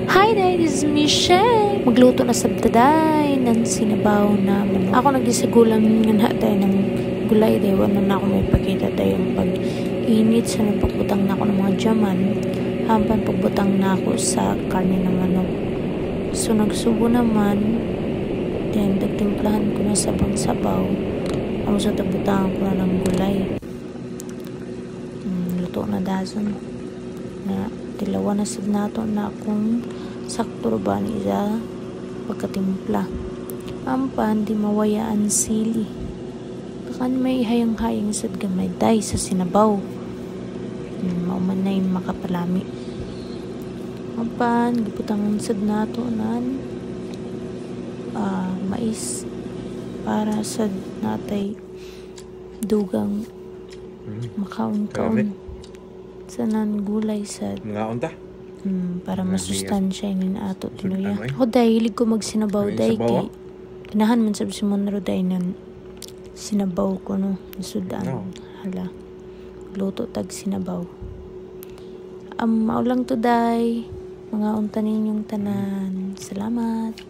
Hi day, this is Michelle. Magluto na sa daday ng sinabaw na manok. Ako nagisagulang nga tayo ng gulay day. Wala na ako may pakita tayo yung pag-init sa pagbutang na ako ng mga jaman. Hampan pagbutang na ako sa karne ng manok. So nagsubo naman. Then nagtimplahan ko na sabang-sabaw. Ako sa tagbutang ko na ng gulay. Luto na dason. Na tilawa na sad nato na akong sakto ba niya pagkatimpla. Ampan di mawayaan sili. Kakan may hayang-hayang sad gamay day sa sinabaw. Mauman na yung makapalami. Ampan giputangan sad nato nan mais para sad natay dugang makaon-kaon. Sanan gulay sad mga unta para masustansya inin ato tinuya. Ako dahil hilig ko magsinabaw day kay ginahan man sab si Monro day nan sinabaw ko no sudan hala luto tag sinabaw. Maulang to day mga unta ninyong tanan. Salamat.